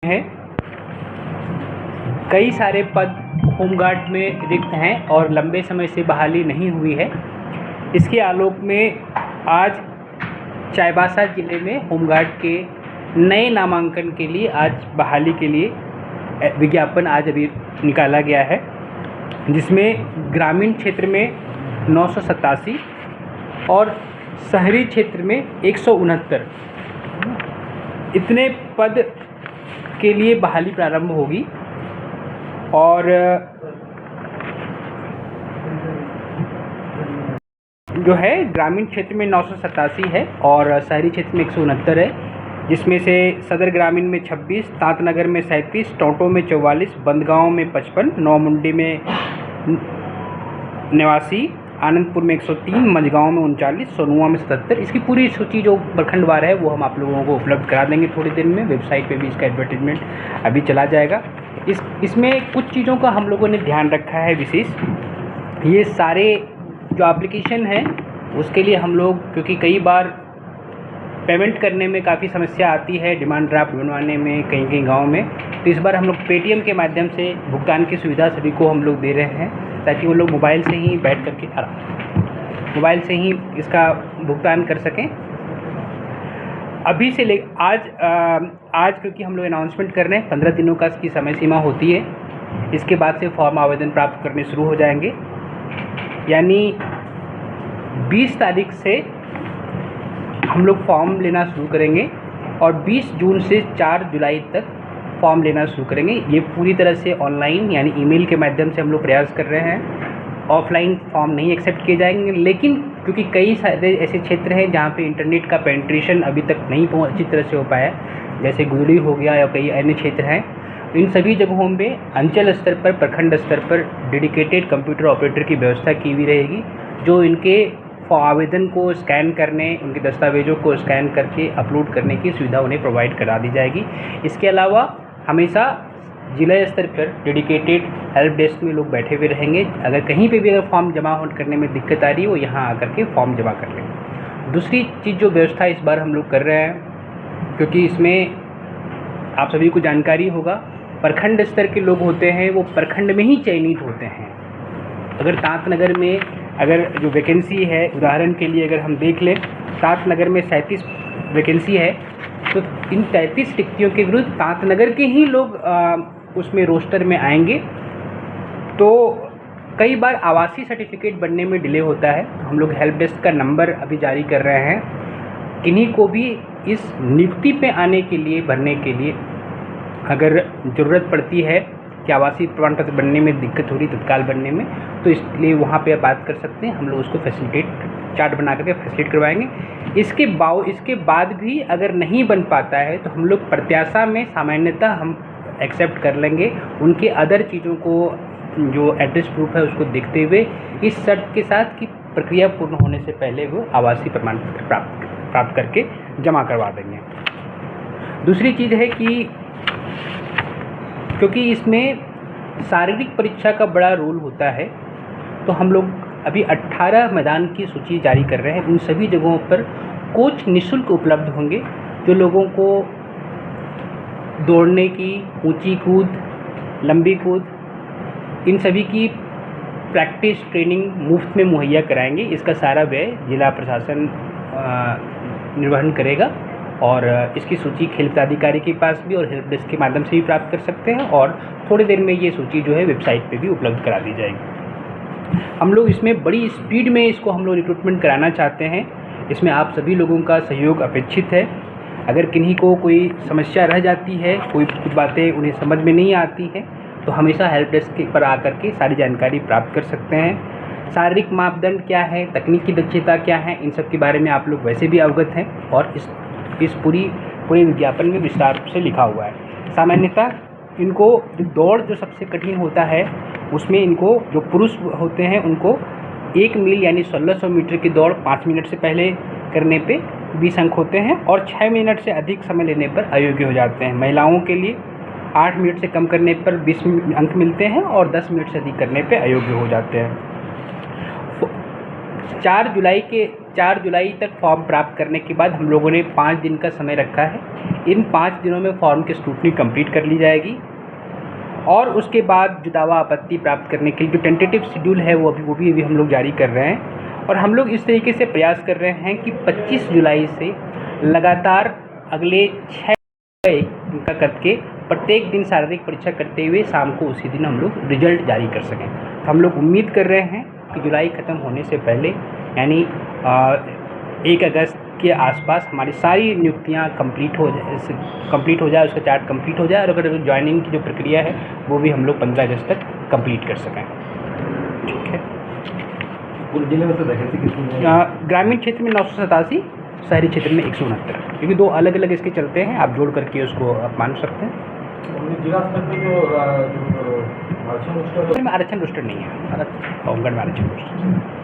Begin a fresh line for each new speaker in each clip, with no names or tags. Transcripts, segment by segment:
है। कई सारे पद होमगार्ड में रिक्त हैं और लंबे समय से बहाली नहीं हुई है। इसके आलोक में आज चाईबासा ज़िले में होमगार्ड के नए नामांकन के लिए आज बहाली के लिए विज्ञापन आज अभी निकाला गया है, जिसमें ग्रामीण क्षेत्र में 987 और शहरी क्षेत्र में 169 इतने पद के लिए बहाली प्रारंभ होगी। और जो है ग्रामीण क्षेत्र में 987 है और शहरी क्षेत्र में 169 है, जिसमें से सदर ग्रामीण में 26, तांतनगर में 37, टोंटो में 44, बंदगांव में 55, नौमुंडी में 89, आनंदपुर में 103, मझगांव में 39, सोनुआ में 77। इसकी पूरी सूची जो प्रखंडवार है वो हम आप लोगों को उपलब्ध करा देंगे थोड़ी देर में। वेबसाइट पे भी इसका एडवर्टीजमेंट अभी चला जाएगा। इसमें कुछ चीज़ों का हम लोगों ने ध्यान रखा है विशेष। ये सारे जो एप्लीकेशन है उसके लिए हम लोग, क्योंकि कई बार पेमेंट करने में काफ़ी समस्या आती है डिमांड ड्राफ्ट बनवाने में कहीं गांव में, तो इस बार हम लोग पेटीएम के माध्यम से भुगतान की सुविधा सभी को हम लोग दे रहे हैं, ताकि वो लोग मोबाइल से ही बैठ करके मोबाइल से ही इसका भुगतान कर सकें। अभी से ले आज क्योंकि हम लोग अनाउंसमेंट कर रहे हैं, 15 दिनों का इसकी समय सीमा होती है। इसके बाद से फॉर्म आवेदन प्राप्त करने शुरू हो जाएंगे, यानी 20 तारीख से हम लोग फॉर्म लेना शुरू करेंगे और 20 जून से 4 जुलाई तक फॉर्म लेना शुरू करेंगे। ये पूरी तरह से ऑनलाइन यानी ईमेल के माध्यम से हम लोग प्रयास कर रहे हैं। ऑफलाइन फॉर्म नहीं एक्सेप्ट किए जाएंगे, लेकिन क्योंकि कई सारे ऐसे क्षेत्र हैं जहाँ पे इंटरनेट का पेनिट्रेशन अभी तक नहीं अच्छी तरह से हो पाया, जैसे गुजड़ी हो गया या कई अन्य क्षेत्र हैं, इन सभी जगहों पे अंचल स्तर पर, प्रखंड स्तर पर डेडिकेटेड कंप्यूटर ऑपरेटर की व्यवस्था की हुई रहेगी, जो इनके आवेदन को स्कैन करने, उनके दस्तावेजों को स्कैन करके अपलोड करने की सुविधा उन्हें प्रोवाइड करा दी जाएगी। इसके अलावा हमेशा जिला स्तर पर डेडिकेटेड हेल्प डेस्क में लोग बैठे हुए रहेंगे। अगर कहीं पे भी अगर फॉर्म जमा करने में दिक्कत आ रही है, वो यहाँ आकर के फॉर्म जमा कर लेंगे। दूसरी चीज़ जो व्यवस्था इस बार हम लोग कर रहे हैं, क्योंकि इसमें आप सभी को जानकारी होगा, प्रखंड स्तर के लोग होते हैं वो प्रखंड में ही चयनित होते हैं। अगर तांतनगर में अगर जो वैकेंसी है, उदाहरण के लिए अगर हम देख लें, तांतनगर में 37 वैकेंसी है, तो इन 33 रिक्तियों के विरुद्ध तांतनगर के ही लोग उसमें रोस्टर में आएंगे। तो कई बार आवासीय सर्टिफिकेट बनने में डिले होता है, तो हम लोग हेल्प डेस्क का नंबर अभी जारी कर रहे हैं। किन्हीं को भी इस नियुक्ति पे आने के लिए, भरने के लिए अगर ज़रूरत पड़ती है कि आवासीय प्रमाण पत्र बनने में दिक्कत हो रही, तत्काल बनने में, तो इसलिए वहाँ पे आप बात कर सकते हैं। हम लोग उसको फैसिलिटेट चार्ट बना करके फैसिलिटेट करवाएंगे। इसके बाद भी अगर नहीं बन पाता है तो हम लोग प्रत्याशा में सामान्यतः हम एक्सेप्ट कर लेंगे, उनके अदर चीज़ों को, जो एड्रेस प्रूफ है उसको देखते हुए, इस शर्त के साथ कि प्रक्रिया पूर्ण होने से पहले वो आवासीय प्रमाण पत्र प्राप्त करके जमा करवा देंगे। दूसरी चीज़ है कि क्योंकि इसमें शारीरिक परीक्षा का बड़ा रोल होता है, तो हम लोग अभी 18 मैदान की सूची जारी कर रहे हैं। उन सभी जगहों पर कोच निःशुल्क उपलब्ध होंगे, जो लोगों को दौड़ने की, ऊंची कूद, लंबी कूद, इन सभी की प्रैक्टिस ट्रेनिंग मुफ्त में मुहैया कराएंगे। इसका सारा व्यय जिला प्रशासन निर्वहन करेगा और इसकी सूची खेल पदाधिकारी के पास भी और हेल्प डेस्क के माध्यम से भी प्राप्त कर सकते हैं, और थोड़ी देर में ये सूची जो है वेबसाइट पे भी उपलब्ध करा दी जाएगी। हम लोग इसमें बड़ी स्पीड में इसको हम लोग रिक्रूटमेंट कराना चाहते हैं। इसमें आप सभी लोगों का सहयोग अपेक्षित है। अगर किन्हीं को कोई समस्या रह जाती है, कुछ बातें उन्हें समझ में नहीं आती है, तो हमेशा हेल्प डेस्क पर आकर के सारी जानकारी प्राप्त कर सकते हैं। शारीरिक मापदंड क्या है, तकनीकी दक्षता क्या है, इन सब के बारे में आप लोग वैसे भी अवगत हैं और इस पूरे विज्ञापन में विस्तार से लिखा हुआ है। सामान्यतः इनको दौड़ जो सबसे कठिन होता है, उसमें इनको जो पुरुष होते हैं उनको 1 मील यानी 1600 मीटर की दौड़ 5 मिनट से पहले करने पे 20 अंक होते हैं, और 6 मिनट से अधिक समय लेने पर अयोग्य हो जाते हैं। महिलाओं के लिए 8 मिनट से कम करने पर 20 अंक मिलते हैं और 10 मिनट से अधिक करने पे अयोग्य हो जाते हैं। 4 जुलाई तक फॉर्म प्राप्त करने के बाद हम लोगों ने 5 दिन का समय रखा है। इन 5 दिनों में फॉर्म की स्क्रूटनी कंप्लीट कर ली जाएगी और उसके बाद जो दावा आपत्ति प्राप्त करने के लिए जो टेंटेटिव शेड्यूल है वो अभी हम लोग जारी कर रहे हैं। और हम लोग इस तरीके से प्रयास कर रहे हैं कि 25 जुलाई से लगातार अगले 6 का करके प्रत्येक दिन शारीरिक परीक्षा करते हुए शाम को उसी दिन हम लोग रिजल्ट जारी कर सकें। तो हम लोग उम्मीद कर रहे हैं कि जुलाई ख़त्म होने से पहले यानी 1 अगस्त के आसपास हमारी सारी नियुक्तियां कंप्लीट हो जाए, उसका चार्ट कंप्लीट हो जाए और अगर ज्वाइनिंग की जो प्रक्रिया है वो भी हम लोग 15 अगस्त तक कंप्लीट कर सकें। ठीक है।
पूरे जिले में तो वैकेंसी कितनी है?
ग्रामीण क्षेत्र में 987, शहरी क्षेत्र में 169, क्योंकि 2 अलग अलग इसके चलते हैं, आप जोड़ करके उसको आप मान सकते हैं।
जिला स्तर पर जो
आरक्षण रोस्टर नहीं है, होमगार्ड में आरक्षण रोस्टर।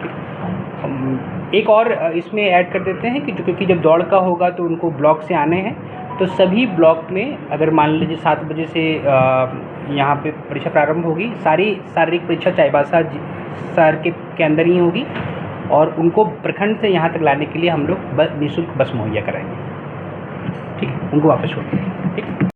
एक और इसमें ऐड कर देते हैं कि क्योंकि जब दौड़ का होगा तो उनको ब्लॉक से आने हैं, तो सभी ब्लॉक में अगर मान लीजिए 7 बजे से यहाँ पे परीक्षा प्रारंभ होगी, सारी शारीरिक परीक्षा चाईबासा शहर के अंदर ही होगी और उनको प्रखंड से यहाँ तक लाने के लिए हम लोग निःशुल्क बस मुहैया कराएंगे। ठीक है, उनको वापस छोड़ देंगे। ठीक।